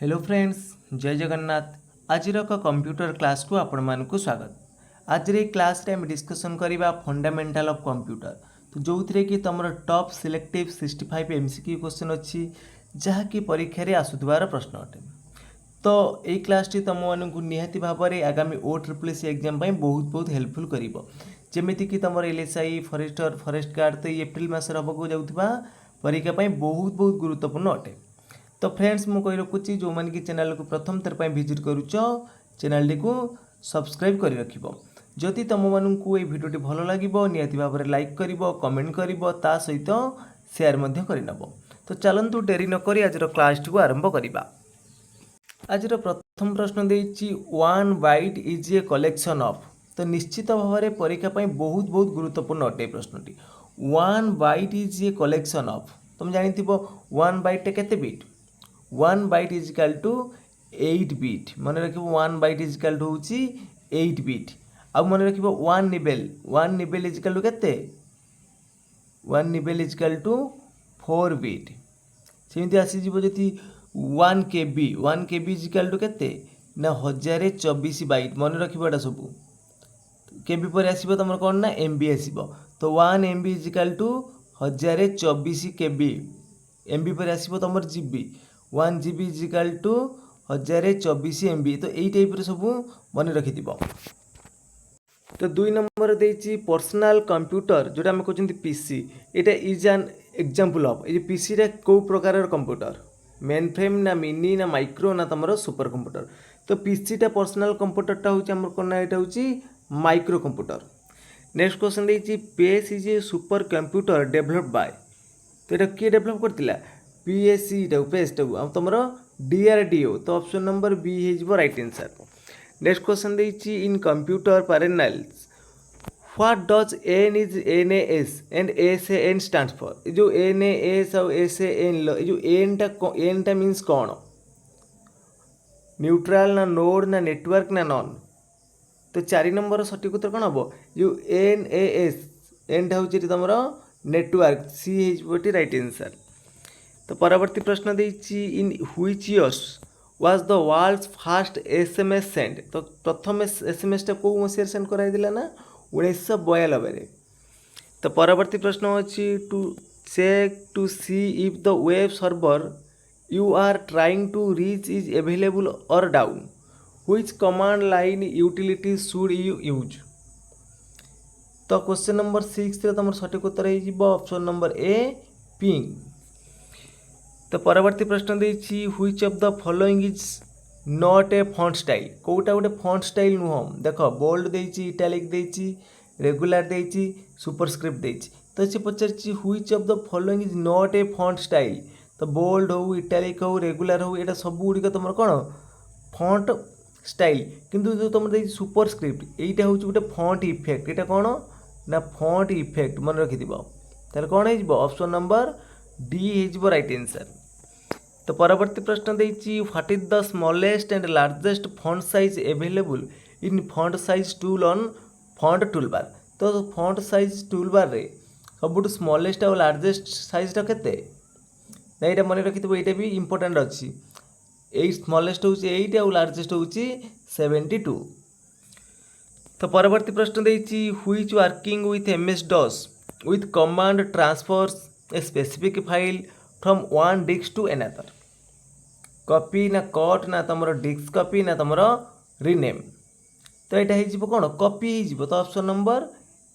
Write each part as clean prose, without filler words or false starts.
Hello friends, जय जगन्नाथ। आज computer class को आपण मानकु स्वागत। आज रे क्लास रे हम डिस्कशन करिबा फंडामेंटल ऑफ कंप्यूटर। तो जो थरे कि तमरो टॉप सिलेक्टिव 65 एमसीक्यू क्वेश्चन अछि जहा कि परीक्षा रे आसुतबार प्रश्न अटे। तो एई क्लास टी तम मानकु निहाती भाबरे आगामी OSSC एग्जाम पई बहुत हेल्पफुल करिवो। जेमिति कि तमर एलएसआई फॉरेस्टर फॉरेस्ट गार्ड तो एप्रिल मास रे हबको जाउतबा परीक्षा पई बहुत गुरुत्वपूर्ण अटे। तो फ्रेंड्स मु कहि रखुची जो मन की चैनल को प्रथम थर पर विजिट करूच चैनल को सब्सक्राइब कर रखिबो। जदि तुम मानू ये भिडियोटी भल लगे निहाती भाव में लाइक कर कमेंट कर ता सहित शेयर मध्य करनब। तो चलतु डेरी नक आज क्लास टी को आरंभ करवा। आज प्रथम प्रश्न देछि 1 byte is a collection of. तो निश्चित भाव में परीक्षा बहुत गुरुत्वपूर्ण अटे प्रश्नटी। 1 byte is a collection of. तुम जानी 1 बाइट केते bit. 1 byte is equal to 8 bit. मन रख 1 byte is equal to 8 bit. आ मन रख 1 nibble. 1 nibble is equal to केते। 1 nibble is equal to 4 bit. सेमती आसीज जदि 1 KB। 1 KB is equal to केते ना 1024 बाइट। मन रखा सब केबी पर आसो तुम कौन ना MB आसो। तो 1 MB is equal to 1024 KB। MB पर आसो तुम GB। 1 GB is equal to 1024 MB। तो यही टाइप सब मन रखि। तो 2 नंबर देछि पर्सनल कंप्यूटर जोटा हम कहते PC। एटा इज एन एग्जांपल ऑफ ये PC रे को प्रकार कंप्यूटर मेन फ्रेम ना मिनी ना माइक्रो ना तुम सुपर कंप्यूटर। तो PC टा पर्सनल कंप्यूटरटा हूँ आम कौन ना यहाँ हूँ माइक्रो कंप्यूटर। नेक्स्ट क्वेश्चन देछि PS is a super computer develop by. तो ये किए डेभलप करथिला PSC पेस तुम DRDO। तो ऑप्शन नंबर बी हो राइट आंसर। नेक्स्ट क्वेश्चन देछि in computer parallels what does N is NAS and SAN stands for. जो NAS और SAN जो N टा मीन्स कौन। न्यूट्रल ना नोड ना नेटवर्क ना नॉन। तो 4 नंबर सठिक उत्तर कौन हम जो NAS N टा हूँ तुम नेटवर्क सी होटी राइट आंसर। तो परवर्ती प्रश्न देछि in which years was the world's first SMS send. तो प्रथम SMS टा को मसीह सेंड कराइला ना 1992। तो परवर्ती प्रश्न अच्छी to check to see if the web server you are trying to reach is available or down which command line utility should you use. तो क्वेश्चन नंबर 6 तुम सठिक उत्तर हो ऑप्शन नंबर ए पिंग। तो परवर्ती प्रश्न देछि which of the following is not a font style. कोटा गोटे फॉन्ट स्टाइल नुह। देख बोल्ड देछि इटालिक देछि रेगुलर देछि सुपरस्क्रिप्ट देछि। तो से पचार which of the following is not a font style. तो बोल्ड हो इटालिक हो रेगुलर हो यहाँ सब गुड़िक तुम कौन फॉन्ट स्टाइल। किंतु जो तुम देछि सुपरस्क्रिप्ट यहाँ हूँ गोटे फॉन्ट इफेक्ट। यहाँ कौन ना फॉन्ट इफेक्ट मन रखि ताले कौन हो ऑप्शन नंबर डी हो राइट आंसर। तो परवर्ती प्रश्न देछि what is the smallest and largest font size available in font size tool on font toolbar. तो फॉन्ट साइज टूलबार रे सबुठ स्मॉलेस्ट और लार्जेस्ट साइजटा केते ना यहाँ मन रखि। यहाँ भी इंपोर्टेंट अच्छी यही स्मॉलेस्ट हूँ 8 और लार्जेस्ट हूँ 72। तो परवर्ती प्रश्न देछि which working with MS DOS with command transfers a specific file from one disk to another। Copy ना कट ना तुम डिस्क कॉपी ना तुम रिनेम। तो यहाँ हो कौन कॉपी हो। तो ऑप्शन नंबर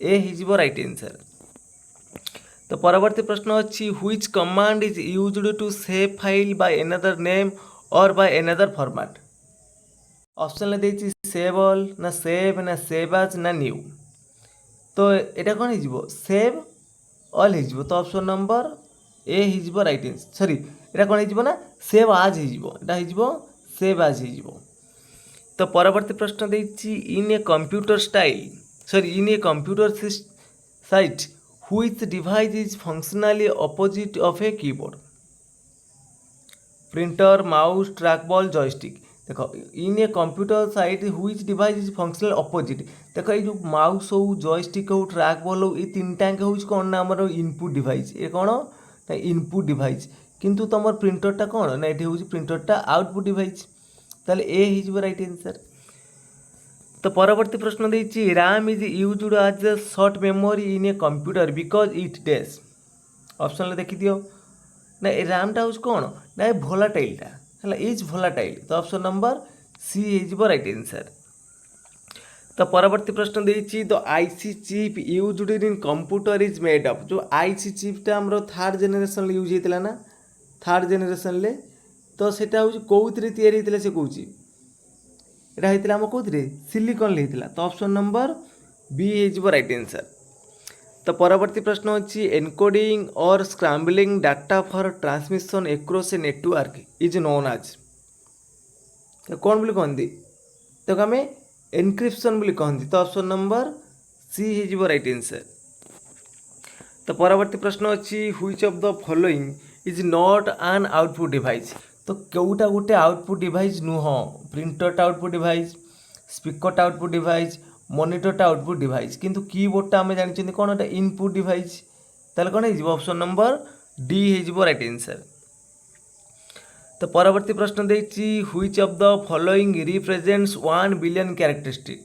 ए हो राइट आंसर। तो परवर्ती प्रश्न अच्छी which command is used to save file by another name or by another format. Option देछि सेव ऑल ना सेव ना सेव एज ना न्यू। तो यहाँ कौन हो सेव ऑल हो। तो ऑप्शन नंबर ए हो राइट आंसर। सॉरी यहाँ कौन हो ना सेव आज हो सेव आज हो। तो परवर्ती प्रश्न देछि in a computer style sorry in a computer site which device is functionally opposite of a keyboard. Printer mouse trackball joystick. देखो in a computer site which device is functional opposite. देखो ये जो माउस हो joystick हो trackball हो ये तीन टाक हूँ कौन ना आम इनपुट डिवाइस। ये कौन ना इनपुट डिवाइस। किंतु तुम प्रिंटरटा कौन ना ये हूँ प्रिंटरटा आउटपुट डिवाइस ताले ए हो राइट आंसर। तो परवर्ती प्रश्न देछि RAM is used as a short memory in a computer because it dash option देखि दियो ना रैमटा हूँ कौन ना ये भोलाटाइलटा है इज भोलाटाइल तो ऑप्शन नंबर सी हो राइट आंसर। तो परवर्ती प्रश्न देछि the IC chip used in computer is made up जो आईसी चिपटा हमरो थर्ड जनरेशन यूज होता ना थर्ड जनरेशन ले तो सेटा हूँ कौन तैयारी होता से कौच यहाँ होता आम कौन सिलिकन होता तो ऑप्शन नंबर बी हो राइट आंसर। तो परवर्ती प्रश्न अच्छी एनकोडिंग और scrambling data for transmission across a network is known as तो कौन बोली कहती तो आम एनक्रिप्शन बोली कहती तो ऑप्शन नंबर सी हो राइट आंसर। तो परवर्ती प्रश्न अच्छी which of the following is not an output device तो कौटा गोटे आउटपुट डिवाइस नुह प्रिंटरटा आउटपुट डिवाइस स्पीकरटा आउटपुट डिवाइस मॉनिटरटा आउटपुट डिवाइस किंतु कीबोर्डटा आम जानते कौन एटा इनपुट डिवाइस ताले कौन हो ऑप्शन नंबर डी हो राइट आंसर। तो परवर्ती प्रश्न देछि which of the following represents 1 billion characteristic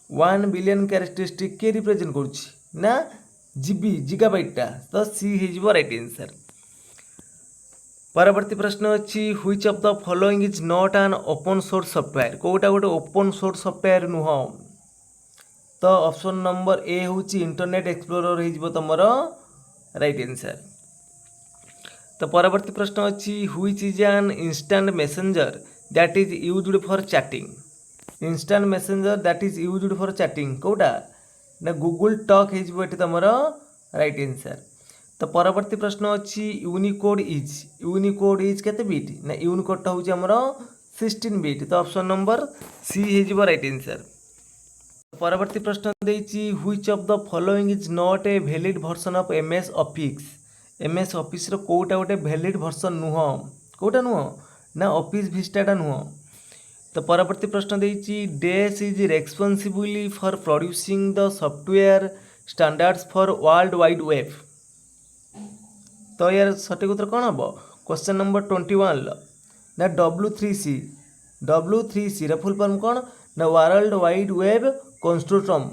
1 billion characteristic के रिप्रेजेंट करुछि ना जीबी जिगाबाइटा तो सी हो राइट आंसर। परवर्ती प्रश्न अच्छी which of the following is not an open source software कोटा गोटे ओपन सोर्स सॉफ्टवेयर नुह तो ऑप्शन नंबर ए हूँ इंटरनेट एक्सप्लोरर हो तुम राइट आंसर। तो परवर्ती प्रश्न अच्छी which is an instant messenger that is used for chatting instant messenger that is used for chatting कोटा ना गूगल टॉक हो तुम राइट आंसर। तो परवर्ती प्रश्न अच्छी यूनिकोड इज केते बिट ना यूनिकोडटा हूँ आमर 16 बिट तो ऑप्शन नंबर सी हो राइट आंसर। परवर्ती प्रश्न देछि which of the following is not a valid version of MS office रो कोटा गोटे वैलिड वर्जन नुह कोटा नुह ना ऑफिस विस्टाटा नुह। तो परवर्ती प्रश्न देछि dash is responsible for producing the software standards for world wide web तो यार सठिक उत्तर कौन हम क्वेश्चन नंबर 21 ना W3C रा फुल फॉर्म कौन ना वर्ल्ड वाइड वेब कंसोर्टियम।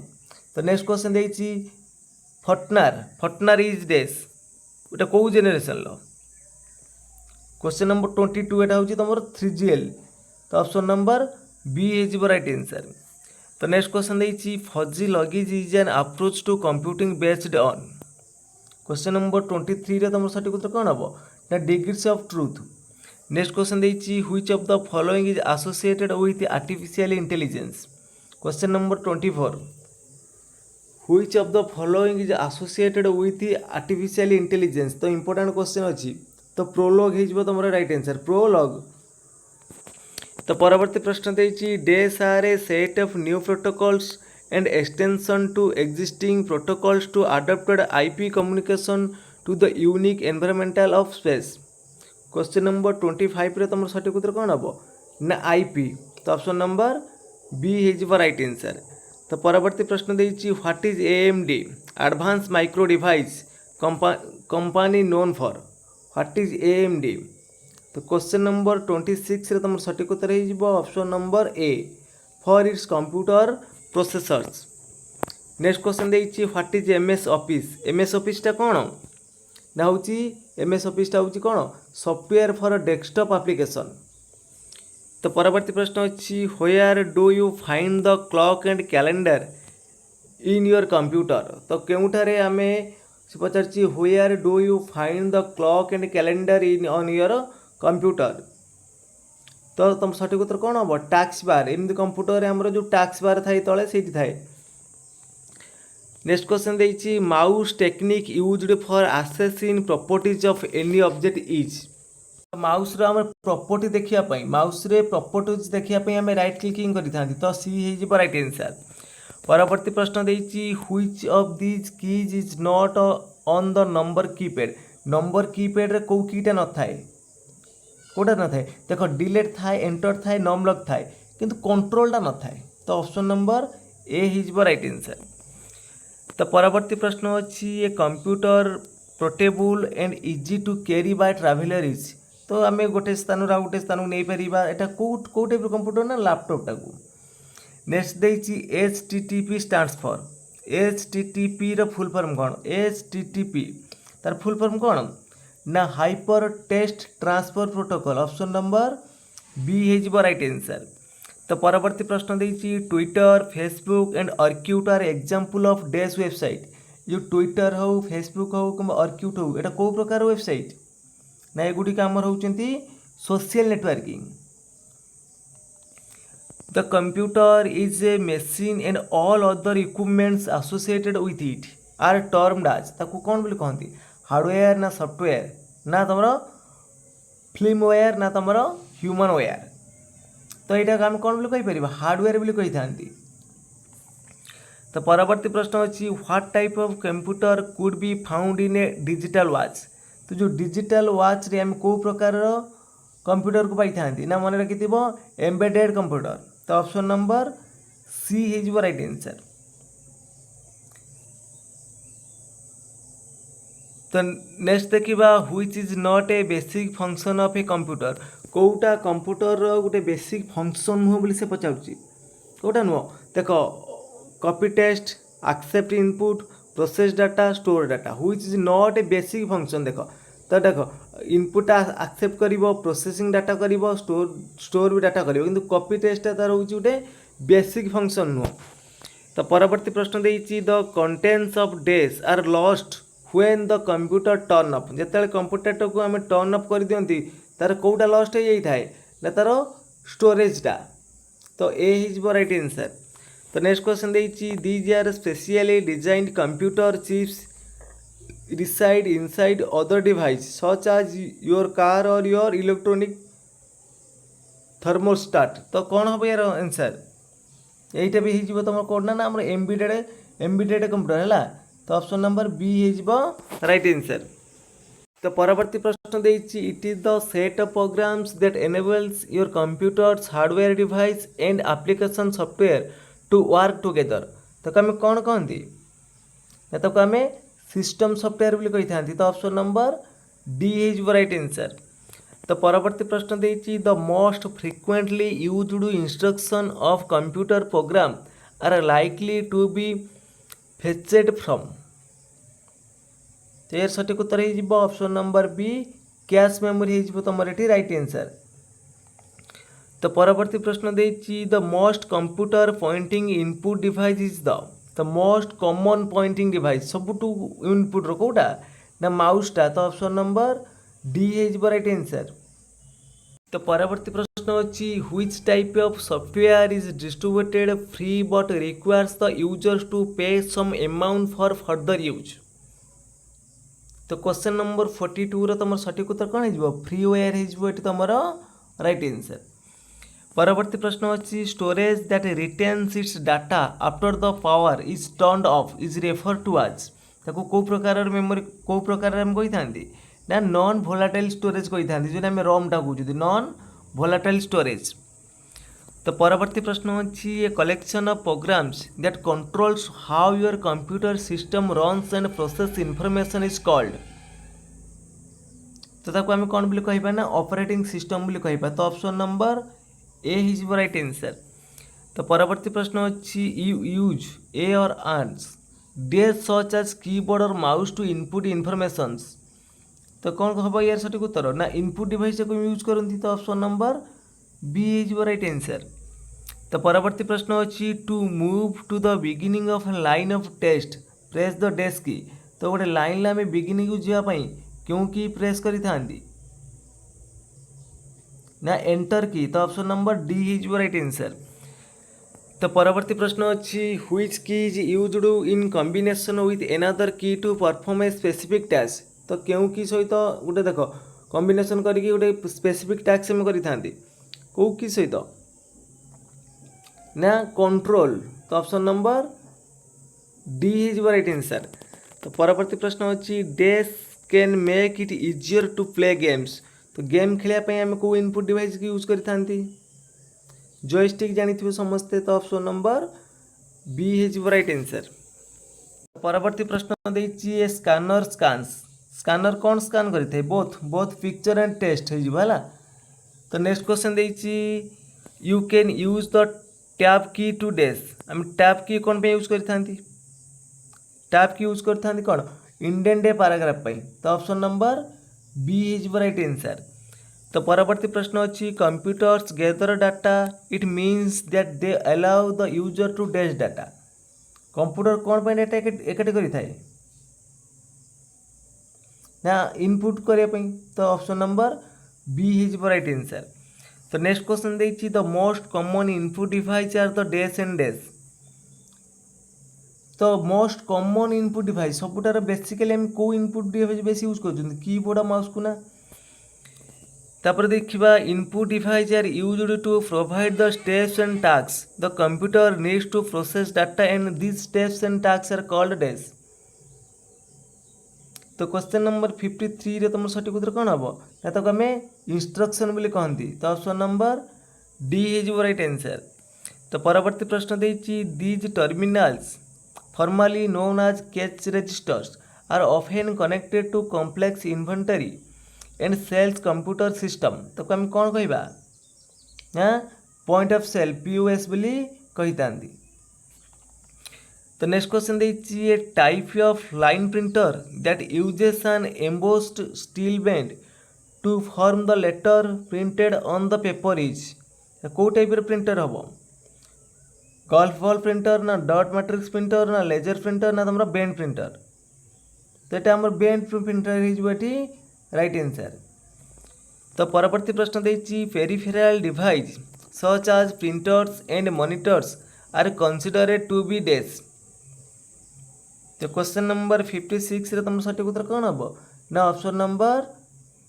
तो नेक्स्ट क्वेश्चन देछि फटनार इज डैश एटा कौ जेनेरेशन लो क्वेश्चन नंबर 22 एटा होची तमर 3GL तो ऑप्शन नंबर बी हो राइट आंसर। तो नेक्स्ट क्वेश्चन देछि फजी लगेज is an approach to computing based on question number 23 रे तुम सठिक उत्तर कौन हम ना degrees of truth. Next question देछि which of the following is associated with artificial intelligence question number 24 which of the following is associated with artificial intelligence तो important question अच्छी तो प्रोलॉग हो तुम राइट आंसर प्रोलॉग। तो परवर्ती प्रश्न देछि dash are a set of new protocols and extension to existing protocols to adapted IP communication to the unique environmental of space question number 25 रे तुम सठिक उत्तर कौन हम ना IP तो ऑप्शन नंबर बी हो राइट आंसर। तो परवर्ती प्रश्न देछि what is AMD advance micro device company known for what is AMD तो क्वेश्चन नंबर 26 रे तुम सठिक उत्तर हो option number A for its computer processors. Next question देछि व्हाट इज MS ऑफिसटा कौन ना हूँ MS ऑफिसटा हूँ कौन सॉफ्टवेयर फॉर डेस्कटॉप एप्लिकेशन। तो परवर्ती प्रश्न अच्छी where do you find the clock and calendar in your computer तो केउठारे आमे पचार where do you find the clock and calendar in on your computer तो तुम सठिक उत्तर कौन हम टास्क बार एमती कंप्यूटर आमर जो टास्क बार थाए तले से थाए। नेक्स्ट क्वेश्चन देछि mouse technique used for assessing properties of any object is mouse रो आम प्रॉपर्टी देखिया माउस रे प्रॉपर्टीज देखिया आम राइट क्लिकिंग करि तो सी हो राइट आंसर। परवर्ती प्रश्न देछि which of this keys is not on the number keypad रे को कीटा न थाए कोटा न थाए देख डिलीट थाए एंटर थाए नॉमलॉक थाए किंतु कंट्रोलटा न थाए तो ऑप्शन नंबर ए हो राइट आंसर। तो परवर्ती प्रश्न अच्छी a computer portable and easy to carry by traveller is. तो आम गोटे स्थान आउ गोटे स्थान को नहीं पार एटा कौ टाइप कंप्यूटर ना लैपटॉप टाकू। नेक्स्ट देछि HTTP स्टैंड्स फॉर। HTTP रो फुल फॉर्म कौन? HTTP तार फुल फॉर्म कौन ना hyper text transfer protocol. Option number B है राइट आंसर। तो परवर्ती प्रश्न देछि Twitter Facebook and Orkut are example of dash website. जो ट्विटर हो फेसबुक हो कि अर्क्यूट हो एटा को प्रकार वेबसाइट ना एगुड़ी आमर होचंती social networking. The computer is a machine and all other equipments associated with it are termed as. ताकू कौन बोली कहती? हार्डवेयर ना सॉफ्टवेयर ना तुम फिल्मवेयर ना तुम ह्यूमन वेयर। तो यहाँ आम कौन बोली कहीपर? हार्डवेयर बोली कही था। तो परवर्ती प्रश्न अच्छी what type of computer could be found in A digital watch. तो जो डिजिटल वॉच रे हम को प्रकार कंप्यूटर को पाई था ना मन रखि एम्बेडेड कंप्यूटर। तो ऑप्शन नंबर सी है राइट आंसर। तो नेक्स्ट देखा which is not a basic function of a computer. कोटा कंप्यूटर गोटे बेसिक फंक्शन नुह बोली से पचारुची कोटा नुह देख copy test accept input process data store data which is not a basic function. देख तो देख इनपुट एक्सेप्ट करिवो प्रोसेसिंग डाटा करिवो स्टोर भी डाटा करिवो किंतु कॉपी टेस्ट तार होची गोटे बेसिक फंक्शन नुह। तो परवर्ती प्रश्न देछि the contents of dash are lost when the computer turn off. जेतेले कंप्यूटर को आम टर्न ऑफ कर दियंती तार कोटा लॉस्ट हो जाए ना तार स्टोरेजटा। तो ए है राइट आंसर। तो नेक्स्ट क्वेश्चन देछि these are specially designed computer chips reside inside other device such as your car or your electronic thermostat। तो कौन हम यार आंसर? यहीटा भी हो तुम कौन ना आम एम्बेडेड कंप्यूटर है। तो ऑप्शन नंबर बी है राइट आंसर। तो परवर्ती प्रश्न देछि it is the set of programs that enables your computer's hardware device and application software to work together. तो आम कौन कहती? तो आम सिस्टम सॉफ्टवेयर बोली कही था। तो ऑप्शन नंबर डी है राइट आंसर। तो परवर्ती प्रश्न देछि the most frequently used instruction of computer program are likely to be fetched from. तो यार सठिक उत्तर हो option number B cache memory हो तुम ये राइट आंसर। तो परवर्ती प्रश्न देछि the most computer pointing input device is the most common pointing device सबुठू इनपुट रो कोटा ना माउसटा। तो ऑप्शन नंबर डी है राइट आंसर। तो परवर्ती प्रश्न अच्छी which type of software is distributed free but requires the users to pay some amount for further use. तो क्वेश्चन नंबर 42 रो तुम सठिक उत्तर कौन हो? फ्रीवेयर हो तुम राइट आंसर। परवर्ती प्रश्न अच्छी storage that retains its data after the power is turned off is refer to as. ताको को प्रकार मेमोरी को प्रकार हम कही था ना नॉन वोलाटाइल स्टोरेज कही था जो आम रम टा कहते नॉन वोलाटाइल स्टोरेज। तो परवर्ती प्रश्न अच्छी a collection of programs that controls how your computer system runs and process information is called. तो ताको आम कौन बोली कहिबा ना ऑपरेटिंग सिस्टम बोली कहिबा। तो option number A is right answer. तो परवर्ती प्रश्न अच्छी यू यूज ए और आर्स डे सच एज कीबोर्ड और माउस टू इनपुट इनफॉरमेशंस। तो कौन हम यार सठिक उत्तर ना इनपुट डिवाइस को यूज करती। तो option number B is right answer. तो परवर्ती प्रश्न अच्छी to move to the beginning of line of text press the dash key. तो गोटे लाइन आम बिगिनिंग को जावाई क्यों की प्रेस करी थांती ना एंटर की। तो ऑप्शन नंबर डी है राइट आंसर। तो परवर्ती प्रश्न अच्छी which key is used in combination with another key to perform a specific task. तो क्यों की सहित गोटे देख कॉम्बिनेशन करके गोटे स्पेसिफिक टास्क हम करी थांती को की सहित ना कंट्रोल। तो ऑप्शन नंबर डी है राइट आंसर। तो परवर्ती प्रश्न अच्छी dash can make it easier to play games. तो गेम खेलने आम को इनपुट डिवाइस की यूज करी जॉयस्टिक जानी समस्ते। तो ऑप्शन नंबर बी है राइट आंसर। परवर्ती प्रश्न देछि स्कैनर स्कान्स स्कानर कौन स्कान करें both both picture and text है। तो नेक्स्ट क्वेश्चन देछि you can use the tab key to dash आम टैब की कौन पे यूज करथांती टैब की यूज करथांती कौन इंडेंट डे पैराग्राफ पे। तो option number B is right answer. तो परवर्ती प्रश्न अच्छी computers gather data it means that they allow the user to dash data computer कौन पे डाटा एकठी करि थाए ना इनपुट करने। तो option number B is right answer. तो नेक्स्ट क्वेश्चन देखिए the most common input device are the dash and dash. तो मोस्ट कॉमन इनपुट डिवाइस सबुठार बेसिकली हम को इनपुट डिवाइस बेसी यूज कर कीबोर्ड माउस को ना। तापर देखिबा input device are used to provide the steps and task the computer needs to process data and this steps and task are called dash. तो क्वेश्चन नंबर 53 रे तुम सठिक उत्तर कौन हम ना तो आम इंस्ट्रक्शन बोली कहती। तो option number D is right answer. तो परवर्ती प्रश्न देछि these terminals formally known as cash registers are often connected to complex inventory and sales computer system. तो आम कौन कहवा हाँ पॉइंट ऑफ सेल पीओएस बोली कही था। तो नेक्स्ट क्वेश्चन देछि a type of line printer that uses an embossed steel band to form the letter printed on the paper is कौ टाइप प्रिंटर हम गल्फ बॉल प्रिंटर ना dot matrix printer ना laser printer ना तुम band printer. तो ये आम band printer होती राइट आंसर। तो परवर्ती प्रश्न देछि peripheral device such as printers and monitors are considered to be dash. तो क्वेश्चन नंबर 56 रे तुम सठिक उत्तर कौन हम ना ऑप्शन नंबर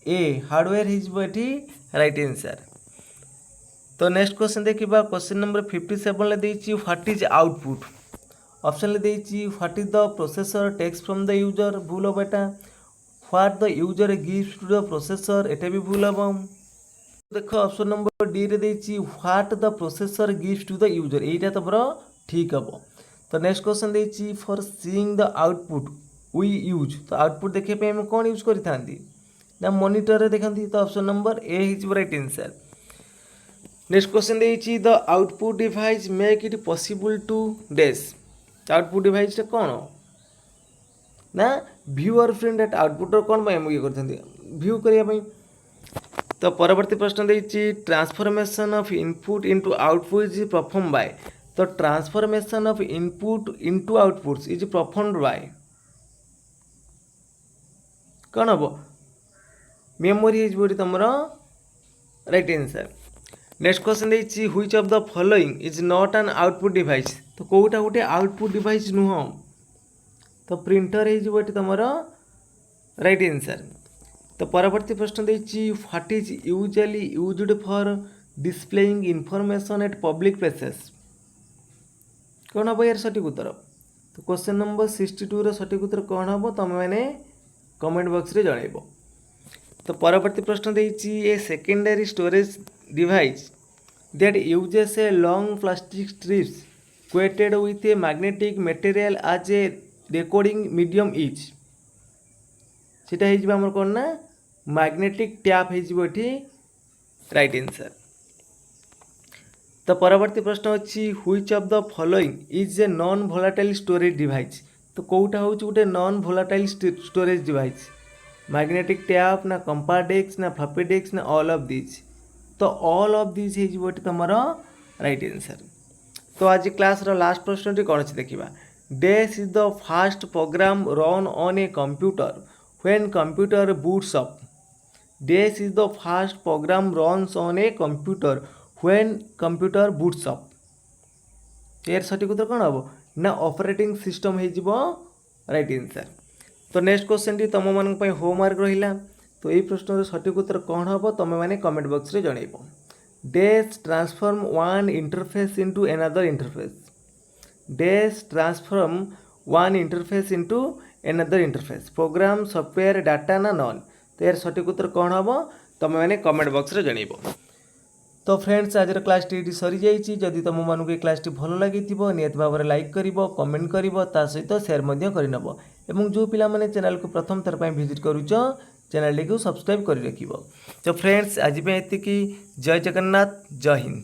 ए हार्डवेयर हिजबी राइट आंसर। तो नेक्स्ट क्वेश्चन देखिबा क्वेश्चन नंबर 57 ले देछि व्हाट इज आउटपुट। ऑप्शन ले देछि what is the processor takes from the user भूल हम एटा what the user gives to the processor एटा भी भूल हम। देखो ऑप्शन नंबर डी रे देछि what the processor gives to the user एटा तमरो ठीक हम। तो नेक्स्ट क्वेश्चन देछि for seeing the output we use. तो आउटपुट देखिए पे हम कौन यूज करी ना मॉनिटर रे देखंती। तो option number A is right answer. Next question देछि the output device make it possible to dash. Output device रे कौन ना व्यू और प्रिंट एट आउटपुट कौन हम ये करथंती व्यू करिया पई। तो परवर्ती प्रश्न देछि transformation of input into output is perform by. तो transformation of input into outputs is performed by कौन हम मेमोरी इज बोली तुम राइट आंसर। नेक्स्ट क्वेश्चन देछि which of the following is not an output device. तो कोटा गोटे output device नुह। तो प्रिंटर इज बोली तुम राइट आंसर। तो परवर्ती प्रश्न देछि what is usually used for displaying information at public places कौन हम यार सठिक उत्तर। तो क्वेश्चन नंबर 62 रो सठिक उत्तर कौन हम तुम मैंने कमेंट बॉक्स रे जणाइबो। तो परवर्ती प्रश्न देछि a secondary storage device that uses a long plastic strips coated with a magnetic material as a recording medium is सीटा हो कौन ना मैग्नेटिक टैप होठी राइट आंसर। तो परवर्ती प्रश्न अच्छी which of the following is a non volatile storage device. तो कौटा हूँ गोटे non volatile storage device magnetic tape ना कंपाक्ट डिस्क ना फ्लॉपी डिस्क ना ऑल ऑफ दिस। तो ऑल ऑफ दिस हो तुम राइट आंसर। तो आज क्लास लास्ट प्रश्न कौन अच्छी देखा dash is the first program run on a computer when computer boots up. Dash is the first program runs on a computer when computer boots up. यार सठिक उत्तर कौन हम ना ऑपरेटिंग सिस्टम हो राइट आंसर। तो नेक्स्ट क्वेश्चन टी तुम मान होमवर्क रहा। तो ये प्रश्न सठिक उत्तर कौन हम तुम मैंने कमेंट बॉक्स रे जनइब। Dash transform one interface into another interface. Dash transform one interface into another interface program software data ना नॉन। तो यार सठिक उत्तर कौन हम तुम मैंने कमेंट बॉक्स रे जनइब। तो फ्रेंड्स आज क्लास टी सरी जाइए। जदि तुम मानक क्लास टी भल लगी निहत भाव में लाइक कर कमेंट कर सहित सेयार करनब। एवं जो पिला माने चैनल को प्रथम थर पर विजिट करूच चैनल को सब्सक्राइब कर रखिब। तो फ्रेंड्स आज एतिकी जय जगन्नाथ जय हिंद।